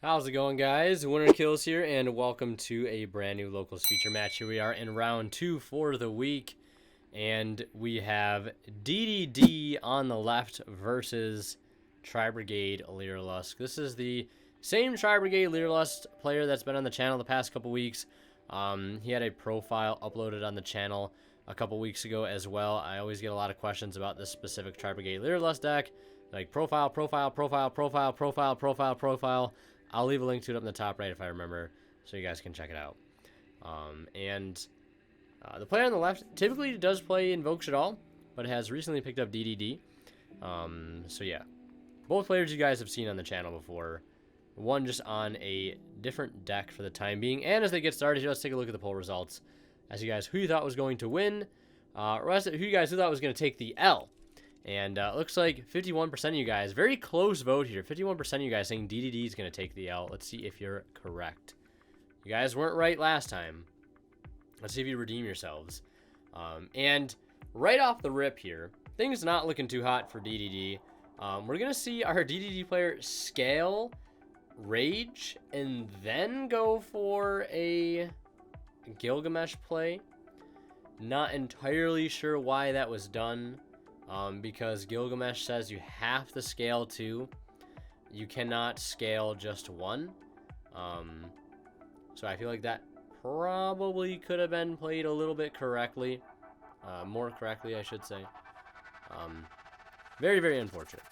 How's it going, guys? Winner Kills here, and welcome to a brand new locals feature match. Here we are in round 2 for the week, and we have DDD on the left versus Tri-Lyrlisuc. This is the same Tri-Lyrlisuc player that's been on the channel the past couple weeks. He had a profile uploaded on the channel a couple weeks ago as well. I always get a lot of questions about this specific Tri-Lyrlisuc deck, like profile. I'll leave a link to it up in the top right if I remember, so you guys can check it out. The player on the left typically does play Invokes at all, but has recently picked up DDD. So yeah, both players you guys have seen on the channel before. One just on a different deck for the time being. And as they get started here, let's take a look at the poll results. As you guys, who you thought was going to win, who you guys who thought was going to take the L. And it looks like 51% of you guys, very close vote here, 51% of you guys saying DDD is going to take the L. Let's see if you're correct. You guys weren't right last time. Let's see if you redeem yourselves. And right off the rip here, things not looking too hot for DDD. We're going to see our DDD player scale Rage and then go for a Gilgamesh play. Not entirely sure why that was done. Because Gilgamesh says you have to scale 2. You cannot scale just 1. So I feel like that probably could have been played a little bit correctly. More correctly, I should say. Very, very unfortunate.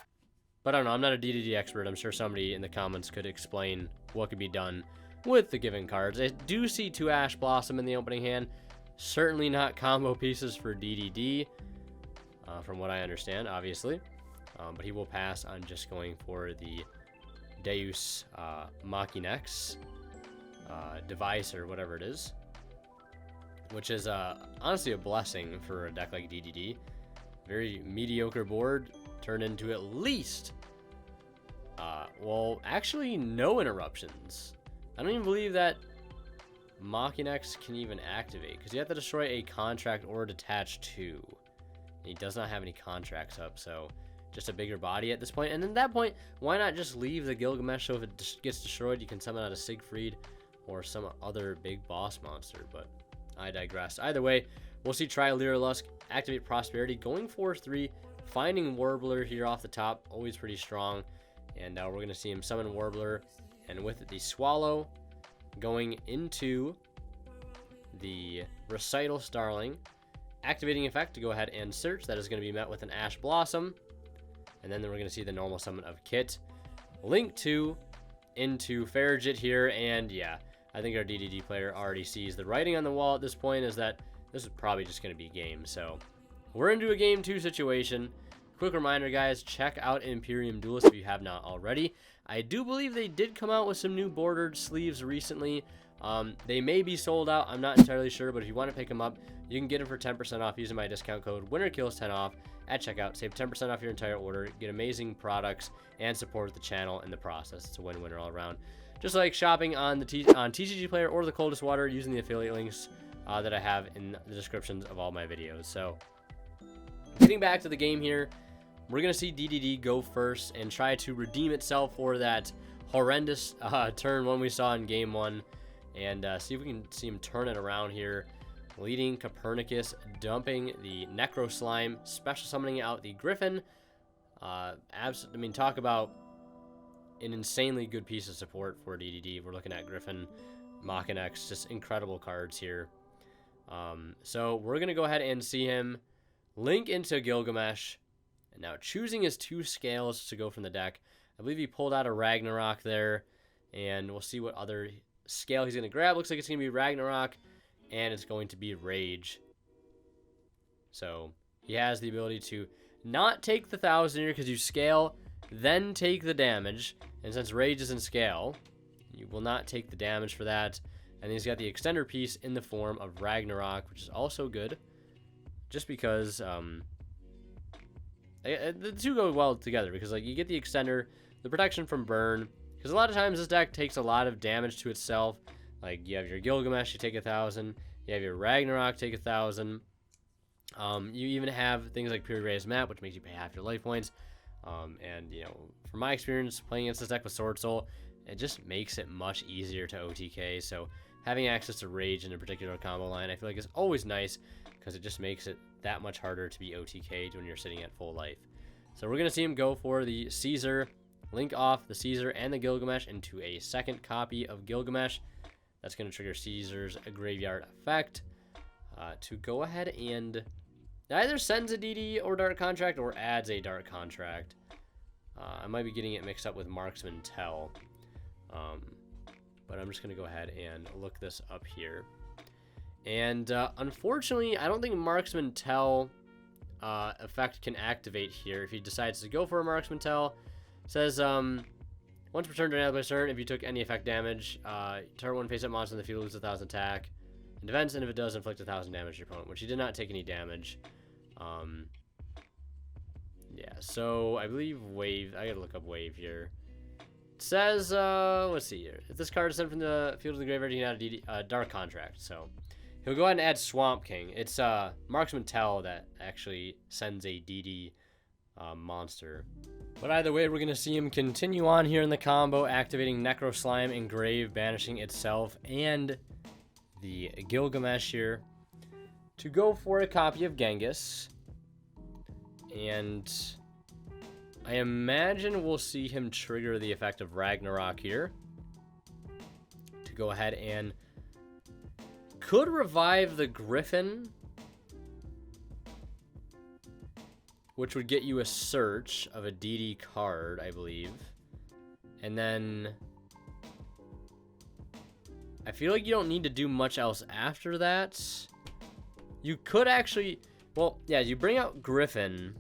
But I don't know, I'm not a DDD expert. I'm sure somebody in the comments could explain what could be done with the given cards. I do see 2 Ash Blossom in the opening hand. Certainly not combo pieces for DDD. From what I understand, obviously. But he will pass on just going for the Deus Machinex device or whatever it is. Which is honestly a blessing for a deck like DDD. Very mediocre board turned into at least, well, actually no interruptions. I don't even believe that Machinex can even activate, because you have to destroy a contract or detach 2. He does not have any contracts up, so just a bigger body at this point. And at that point, why not just leave the Gilgamesh so if it gets destroyed, you can summon out a Siegfried or some other big boss monster. But I digress. Either way, we'll see Tri-Lyrlisuc activate Prosperity, going 4-3, finding Warbler here off the top, always pretty strong. And we're going to see him summon Warbler, and with it, the Swallow going into the Recital Starling. Activating effect to go ahead and search. That is going to be met with an Ash Blossom. And then we're going to see the normal summon of Kit. Link 2 into Farigit here. And yeah, I think our DDD player already sees the writing on the wall at this point is that this is probably just going to be game. So we're into a game 2 situation. Quick reminder, guys, check out Imperium Duelist if you have not already. I do believe they did come out with some new bordered sleeves recently. They may be sold out. I'm not entirely sure, but if you want to pick them up, you can get them for 10% off using my discount code WinnerKills10 off at checkout. Save 10% off your entire order, get amazing products, and support the channel in the process. It's a win-winner all around. Just like shopping on the TCG Player or the Coldest Water using the affiliate links that I have in the descriptions of all my videos. So, getting back to the game here, we're going to see DDD go first and try to redeem itself for that horrendous turn one we saw in Game 1. And see if we can see him turn it around here. Leading Copernicus, dumping the Necro Slime, special summoning out the Griffin. Talk about an insanely good piece of support for DDD. We're looking at Griffin, Machinex, just incredible cards here. So we're going to go ahead and see him link into Gilgamesh. And now choosing his 2 scales to go from the deck. I believe he pulled out a Ragnarok there. And we'll see what other scale he's going to grab. Looks like it's going to be Ragnarok, and it's going to be Rage. So he has the ability to not take the 1000 here because you scale, then take the damage. And since Rage is in scale, you will not take the damage for that. And he's got the extender piece in the form of Ragnarok, which is also good, just because the 2 go well together. Because like you get the extender, the protection from burn. Because a lot of times this deck takes a lot of damage to itself. Like you have your Gilgamesh, you take 1000. You have your Ragnarok, take 1000. You even have things like Pure Raised Map, which makes you pay half your life points. And, you know, from my experience playing against this deck with Sword Soul, it just makes it much easier to OTK. So having access to Rage in a particular combo line, I feel like is always nice because it just makes it that much harder to be OTK'd when you're sitting at full life. So we're going to see him go for the Caesar, link off the Caesar and the Gilgamesh into a second copy of Gilgamesh. That's going to trigger Caesar's graveyard effect to go ahead and either sends a DD or Dark Contract or adds a Dark Contract. I might be getting it mixed up with Marksman Tell. But I'm just going to go ahead and look this up here. And unfortunately, I don't think Marksman Tell effect can activate here if he decides to go for a Marksman Tell. It says, once per turn during another turn, if you took any effect damage, target one face-up monster in the field loses 1,000 attack and defense, and if it does, inflict 1,000 damage to your opponent, which he did not take any damage. Yeah, so I believe Wave, I gotta look up Wave here. It says, let's see here. If this card is sent from the field to the graveyard, you can add a Dark Contract. So he'll go ahead and add Swamp King. It's Marksman Tell that actually sends a DD monster. But either way, we're going to see him continue on here in the combo, activating Necro Slime and Grave, banishing itself and the Gilgamesh here to go for a copy of Genghis. And I imagine we'll see him trigger the effect of Ragnarok here to go ahead and could revive the Griffin, which would get you a search of a DD card, I believe. And then I feel like you don't need to do much else after that. You could actually, well, yeah, you bring out Griffin,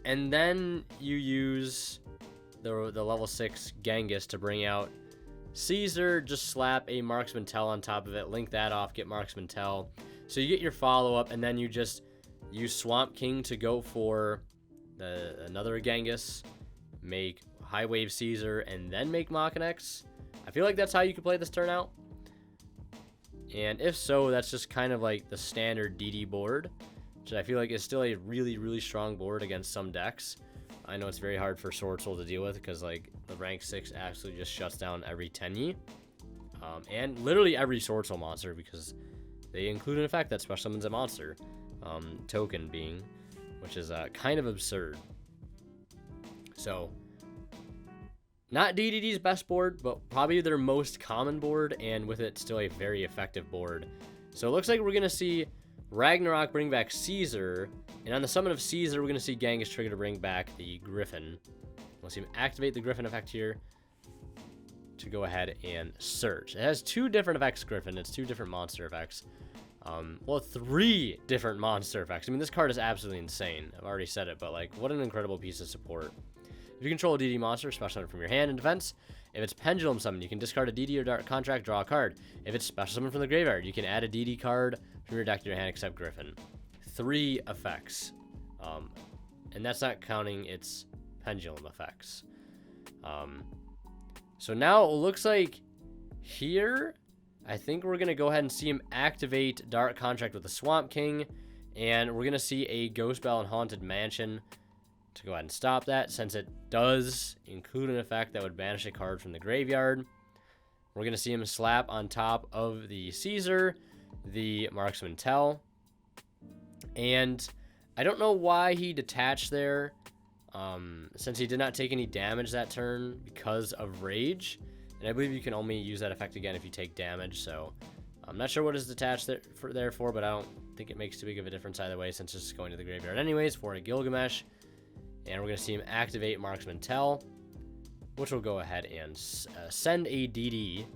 and then you use the level 6 Genghis to bring out Caesar, just slap a Marksman Tell on top of it, link that off, get Marksman Tell. So you get your follow-up, and then you just use Swamp King to go for another Genghis, make High Wave Caesar, and then make Machinex. I feel like that's how you could play this turn out. And if so, that's just kind of like the standard DD board, which I feel like is still a really, really strong board against some decks. I know it's very hard for Sword Soul to deal with because like the rank 6 absolutely just shuts down every 10-yi. And literally every Sword Soul monster because they include an effect that special summons a monster. Token being, which is kind of absurd. So, not DDD's best board, but probably their most common board, and with it, still a very effective board. So it looks like we're going to see Ragnarok bring back Caesar, and on the summon of Caesar, we're going to see Genghis trigger to bring back the Griffin. We'll see him activate the Griffin effect here to go ahead and search. It has two different effects, Griffin. It's two different monster effects. Well, 3 different monster effects. I mean, this card is absolutely insane. I've already said it, but like, what an incredible piece of support. If you control a DD monster, special summon from your hand in defense. If it's Pendulum Summon, you can discard a DD or Dark Contract, draw a card. If it's special summon from the graveyard, you can add a DD card from your deck to your hand except Griffin. 3 effects. And that's not counting its Pendulum effects. So now it looks like here, I think we're going to go ahead and see him activate Dark Contract with the Swamp King. And we're going to see a Ghost Bell and Haunted Mansion to go ahead and stop that, since it does include an effect that would banish a card from the graveyard. We're going to see him slap on top of the Caesar, the Marksman Tell. And I don't know why he detached there, since he did not take any damage that turn because of Rage. And I believe you can only use that effect again if you take damage, so I'm not sure what is detached there for, but I don't think it makes too big of a difference either way, since it's going to the graveyard anyways for a Gilgamesh. And we're going to see him activate Marksman Tell, which will go ahead and send a DD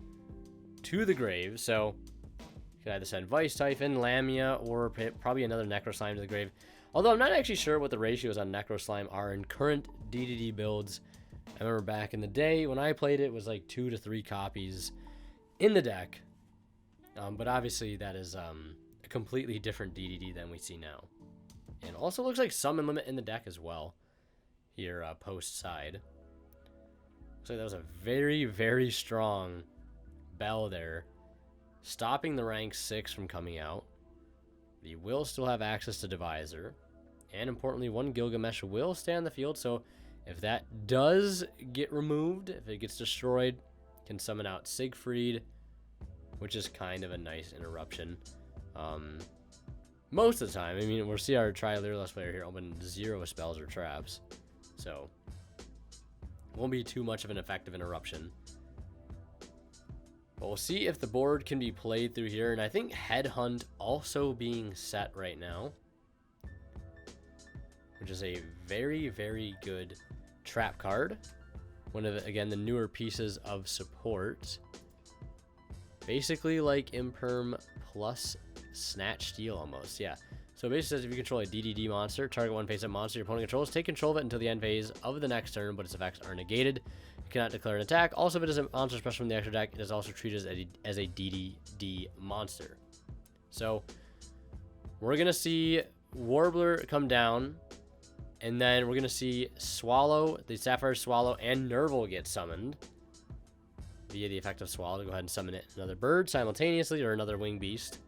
to the grave. So you can either send Vice Typhon, Lamia, or probably another Necro Slime to the grave. Although I'm not actually sure what the ratios on Necro Slime are in current DDD builds. I remember back in the day when I played it was like 2 to 3 copies in the deck. But obviously that is a completely different DDD than we see now. And also looks like Summon Limit in the deck as well. Here, post side. Looks like that was a very, very strong Bell there, stopping the rank 6 from coming out. He will still have access to Divisor, and importantly, 1 Gilgamesh will stay on the field. So if that does get removed, if it gets destroyed, can summon out Siegfried, which is kind of a nice interruption. Most of the time, I mean, we'll see our Tri-Lyrlisuc player here open 0 spells or traps, so won't be too much of an effective interruption. But we'll see if the board can be played through here, and I think Headhunt also being set right now, which is a very, very good trap card. One of the, again, the newer pieces of support. Basically like Imperm plus Snatch Steal almost, yeah. So it basically says if you control a DDD monster, target one face-up monster your opponent controls, take control of it until the end phase of the next turn, but its effects are negated. You cannot declare an attack. Also, if it is a monster special from the extra deck, it is also treated as a DDD monster. So we're going to see Warbler come down, and then we're going to see Swallow, the Sapphire Swallow, and Nerval get summoned via the effect of Swallow to go ahead and summon it. Another bird simultaneously, or another wing beast.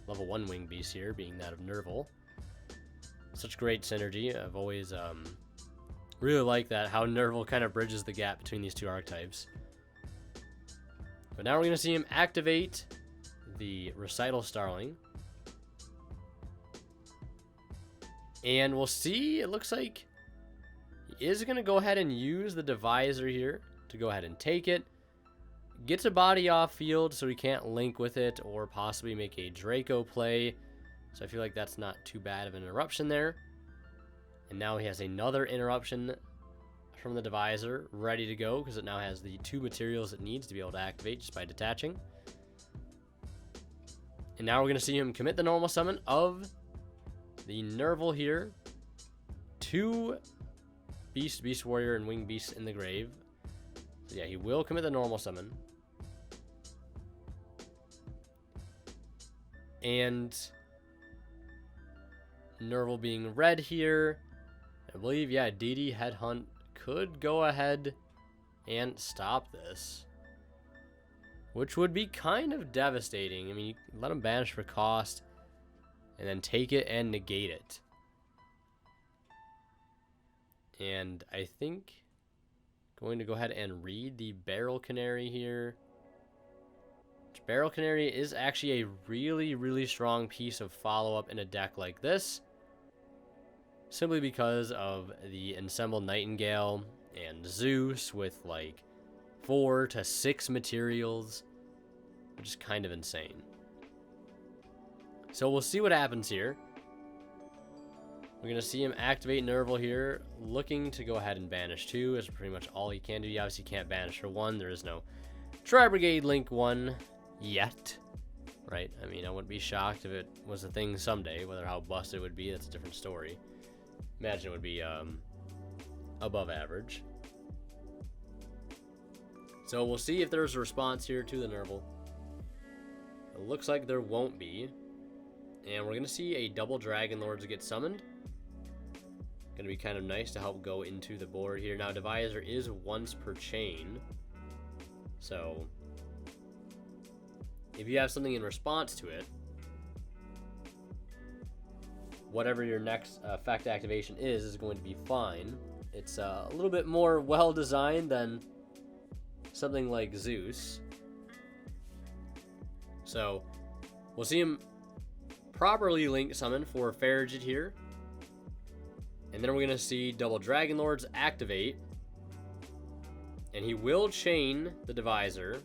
Level 1 wing beast here, being that of Nerval. Such great synergy. I've always really liked that, how Nerval kind of bridges the gap between these two archetypes. But now we're going to see him activate the Recital Starling. And we'll see, it looks like he is going to go ahead and use the Divisor here to go ahead and take it. Gets a body off field, so he can't link with it or possibly make a Draco play. So I feel like that's not too bad of an interruption there. And now he has another interruption from the Divisor ready to go, because it now has the 2 materials it needs to be able to activate just by detaching. And now we're going to see him commit the normal summon of the Nerval here. 2 Beast Warrior, and Winged Beast in the grave. So yeah, he will commit the normal summon. And Nerval being red here. I believe, yeah, DD Headhunt could go ahead and stop this, which would be kind of devastating. I mean, you let him banish for cost and then take it and negate it. And I think going to go ahead and read the Barrel Canary here. Barrel Canary is actually a really, really strong piece of follow-up in a deck like this, simply because of the Ensembled Nightingale and Zeus with like 4 to 6 materials, which is kind of insane. So we'll see what happens here. We're going to see him activate Nerval here, looking to go ahead and banish 2 is pretty much all he can do. He obviously can't banish for 1. There is no Tri-Brigade Link 1 yet, right? I mean, I wouldn't be shocked if it was a thing someday. Whether how busted it would be, that's a different story. Imagine it would be above average. So we'll see if there's a response here to the Nerval. It looks like there won't be. And we're going to see a double Dragon Lords get summoned. Going to be kind of nice to help go into the board here. Now, Divisor is once per chain. So if you have something in response to it, whatever your next effect activation is going to be fine. It's a little bit more well-designed than something like Zeus. So we'll see him properly link summon for Farigid here. And then we're going to see double Dragon Lords activate. And he will chain the Divisor.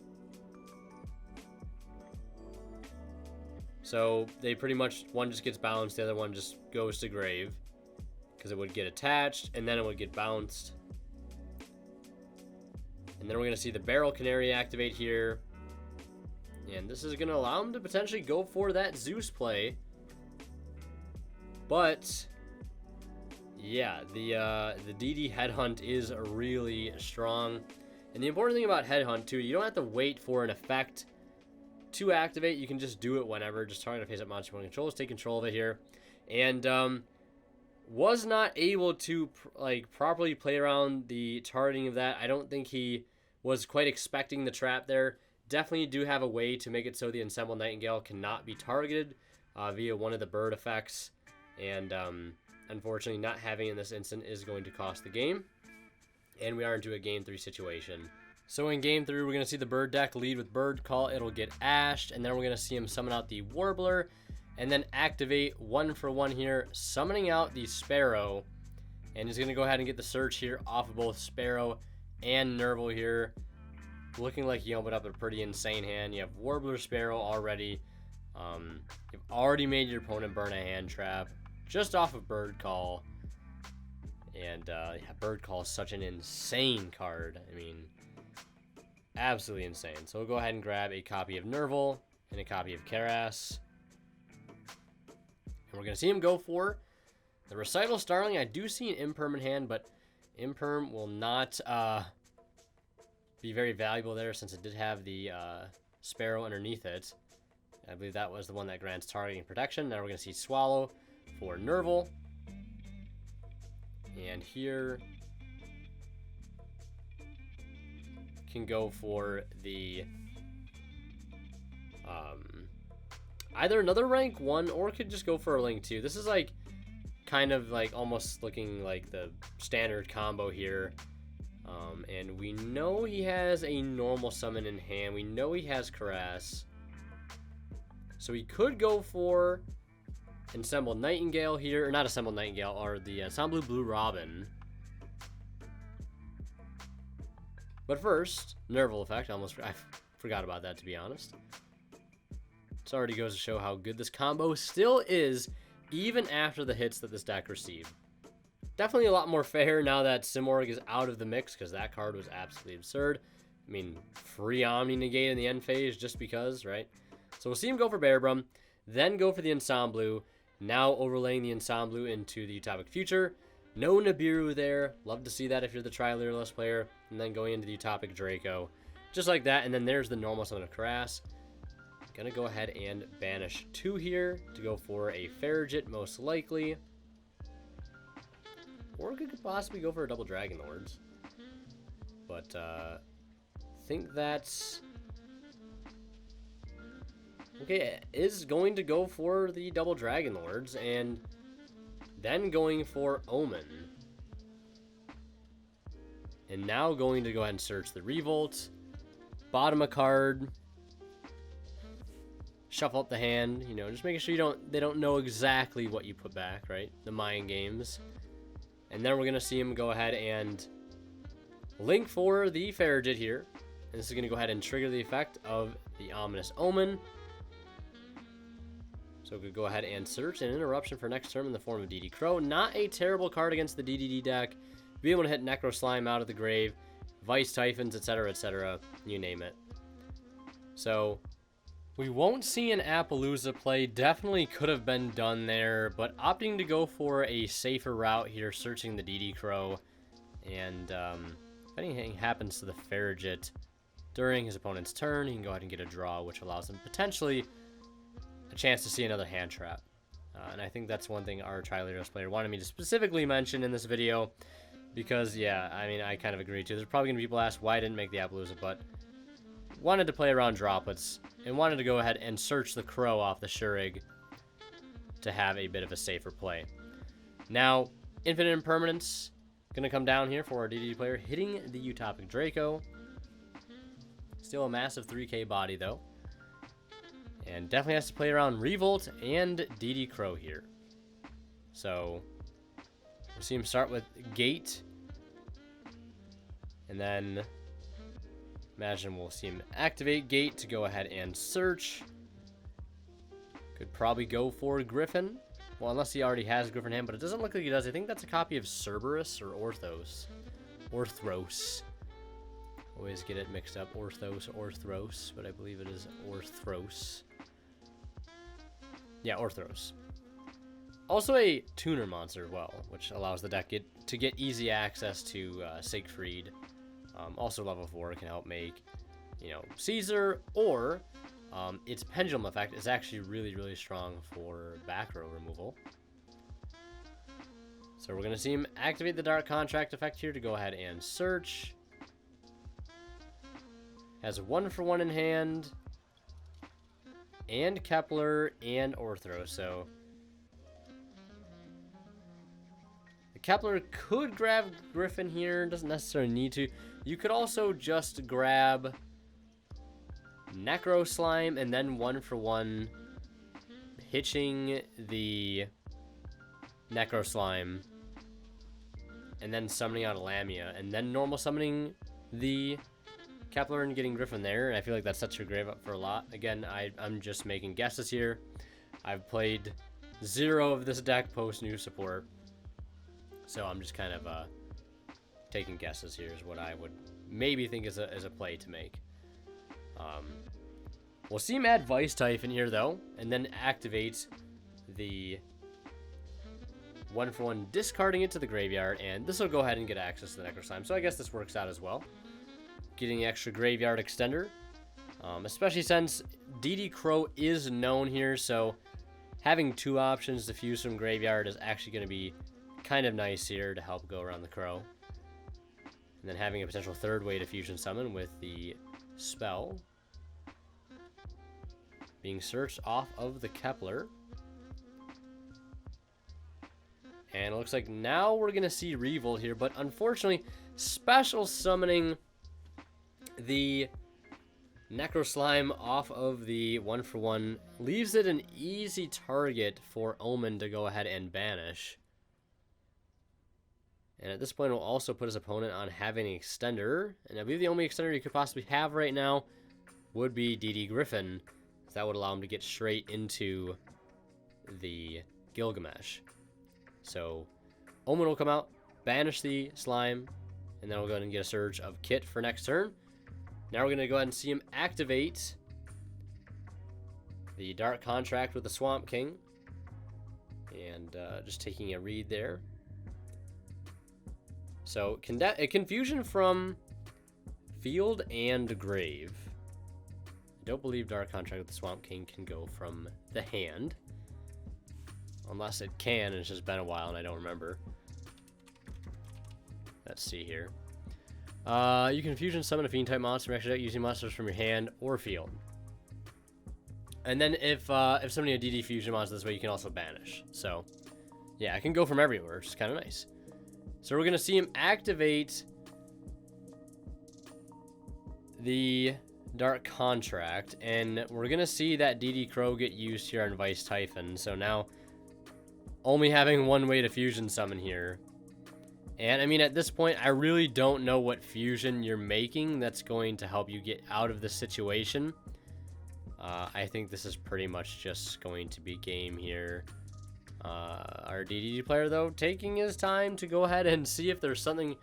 So they pretty much, one just gets bounced, the other one just goes to grave. Because it would get attached, and then it would get bounced. And then we're going to see the Barrel Canary activate here. And this is going to allow him to potentially go for that Zeus play. But yeah, the DD Headhunt is really strong. And the important thing about Headhunt too, you don't have to wait for an effect to activate. You can just do it whenever. Just target a face-up monster one controls, take control of it here. And was not able to properly play around the targeting of that. I don't think he was quite expecting the trap there. Definitely do have a way to make it so the Ensembled Nightingale cannot be targeted via one of the bird effects. And unfortunately, not having it in this instant is going to cost the game. And we are into a game 3 situation. So in game 3, we're going to see the bird deck lead with Bird Call. It'll get ashed, and then we're going to see him summon out the Warbler, and then activate 1-for-1 here, summoning out the Sparrow. And he's going to go ahead and get the search here off of both Sparrow and Nerval here. Looking like he opened up a pretty insane hand. You have Warbler, Sparrow already. You've already made your opponent burn a hand trap just off of Bird Call. And yeah, Bird Call is such an insane card. I mean, absolutely insane. So we'll go ahead and grab a copy of Nerval and a copy of Karas. And we're going to see him go for the Recital Starling. I do see an Imperm in hand, but Imperm will not be very valuable there since it did have the Sparrow underneath it. I believe that was the one that grants targeting protection. Now we're going to see Swallow for Nerval. And here can go for the either another rank 1 or could just go for a rank 2. This is like kind of like almost looking like the standard combo here. And we know he has a normal summon in hand. We know he has Karas. So he could go for Assembled Nightingale here, or not Assembled Nightingale, or the Ensemble Blue Robin. But first, Nerval effect. I forgot about that, to be honest. This already goes to show how good this combo still is, even after the hits that this deck received. Definitely a lot more fair now that Simorgh is out of the mix, because that card was absolutely absurd. I mean, free Omni Negate in the end phase just because, right? So we'll see him go for Bearbrum, then go for the Ensemble. Now overlaying the Ensemble into the Utopic Future. No Nibiru there. Love to see that if you're the Tri-Lyrlisuc player. And then going into the Utopic Draco. Just like that. And then there's the normal summon of Karas. Gonna go ahead and banish 2 here to go for a Farigit most likely. Or could possibly go for a double Dragon Lords. But I think that's... okay, is going to go for the double Dragon Lords and then going for Omen. And now going to go ahead and search the Revolt. Bottom a card. Shuffle up the hand, you know, just making sure they don't know exactly what you put back, right? The mind games. And then we're going to see him go ahead and link for the Farigit here. And this is going to go ahead and trigger the effect of the Ominous Omen. So we could go ahead and search an interruption for next turn in the form of DD Crow. Not a terrible card against the DDD deck. Be able to hit Necro Slime out of the grave, Vice Typhons, etc., you name it. So we won't see an Appaloosa play. Definitely could have been done there, but opting to go for a safer route here, searching the DD Crow. And if anything happens to the Farigit during his opponent's turn, he can go ahead and get a draw, which allows him potentially a chance to see another hand trap. And I think that's one thing our Tri-Lyrisuc player wanted me to specifically mention in this video, because yeah, I mean, I kind of agree too. There's probably gonna be people ask why I didn't make the Appaloosa, but wanted to play around droplets and wanted to go ahead and search the Crow off the Shurig to have a bit of a safer play. Now, Infinite Impermanence gonna come down here for our DD player, hitting the Utopic Draco. Still a massive 3k body though. And definitely has to play around Revolt and DD Crow here. So we'll see him start with Gate. And then imagine we'll see him activate Gate to go ahead and search. Could probably go for Griffin. Well, unless he already has Griffin in hand, but it doesn't look like he does. I think that's a copy of Cerberus or Orthos. Orthros. Always get it mixed up. Orthros, but I believe it is Orthros. Yeah, Orthros. Also a tuner monster as well, which allows the deck to get easy access to Siegfried. Also level 4 can help make, you know, Caesar, or its Pendulum effect is actually really, really strong for back row removal. So we're going to see him activate the Dark Contract effect here to go ahead and search. Has 1-for-1 in hand, and Kepler, and Orthro, so the Kepler could grab Griffin here. Doesn't necessarily need to. You could also just grab Necro Slime and then 1-for-1 hitching the Necro Slime and then summoning out a Lamia and then normal summoning the Kepler and getting Griffin there. And I feel like that sets your grave up for a lot. Again, I'm just making guesses here. I've played 0 of this deck post new support, so I'm just kind of taking guesses here is what I would maybe think is a play to make. We'll see him add Vice Typhon here though, and then activate the 1-for-1, discarding it to the graveyard, and this will go ahead and get access to the Necro Slime. So I guess this works out as well. Getting extra graveyard extender, especially since DD Crow is known here, so having 2 options to fuse from graveyard is actually going to be kind of nice here to help go around the Crow. And then having a potential 3rd way to fusion summon with the spell being searched off of the Kepler. And it looks like now we're going to see Revolt here, but unfortunately, special summoning the Necro Slime off of the 1-for-1 leaves it an easy target for Omen to go ahead and banish. And at this point, we'll also put his opponent on having an extender. And I believe the only extender you could possibly have right now would be DD Griffin. That would allow him to get straight into the Gilgamesh. So Omen will come out, banish the slime, and then we'll go ahead and get a Surge of Kit for next turn. Now we're going to go ahead and see him activate the Dark Contract with the Swamp King. And just taking a read there. So a confusion from field and grave. I don't believe Dark Contract with the Swamp King can go from the hand. Unless it can, and it's just been a while and I don't remember. Let's see here. You can fusion summon a Fiend-type monster extra deck using monsters from your hand or field. And then if somebody had DD fusion monster this way, you can also banish. So, yeah, I can go from everywhere, which is kind of nice. So we're going to see him activate the Dark Contract, and we're going to see that DD Crow get used here on Vice Typhon. So now, only having 1 way to fusion summon here. And I mean, at this point, I really don't know what fusion you're making that's going to help you get out of this situation. I think this is pretty much just going to be game here. Our DDD player, though, taking his time to go ahead and see if there's something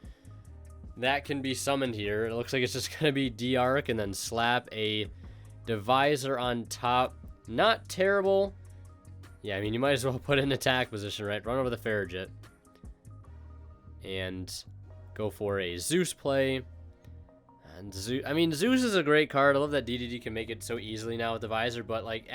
that can be summoned here. It looks like it's just going to be D-Arc and then slap a Divisor on top. Not terrible. Yeah, I mean, you might as well put it in attack position, right? Run over the Farragut. And go for a Zeus play. And Zeus, I mean, Zeus is a great card. I love that DDD can make it so easily now with Divisor, but like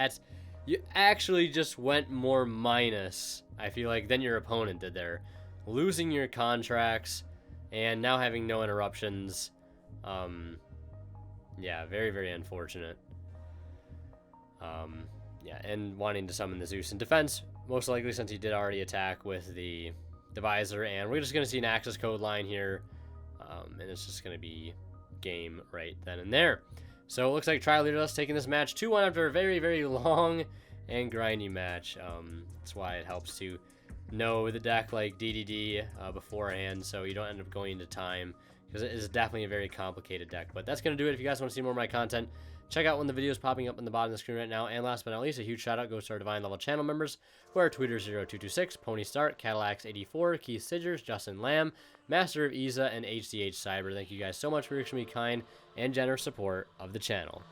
you actually just went more minus, I feel like, than your opponent did there. Losing your contracts and now having no interruptions. Yeah, very, very unfortunate. Yeah, and wanting to summon the Zeus in defense, most likely since he did already attack with the Divisor, and we're just going to see an access code line here, and it's just going to be game right then and there. So it looks like Tri-Lyrisuc taking this match 2-1 after a very, very long and grindy match. That's why it helps to know the deck like DDD beforehand, so you don't end up going into time, because it is definitely a very complicated deck. But that's going to do it. If you guys want to see more of my content, check out one of the videos popping up on the bottom of the screen right now. And last but not least, a huge shout out goes to our Divine Level channel members, who are Tweeter0226, Pony Start, Cadillacs84, Keith Sidgers, Justin Lamb, Master of Isa, and HDH Cyber. Thank you guys so much for your extremely kind and generous support of the channel.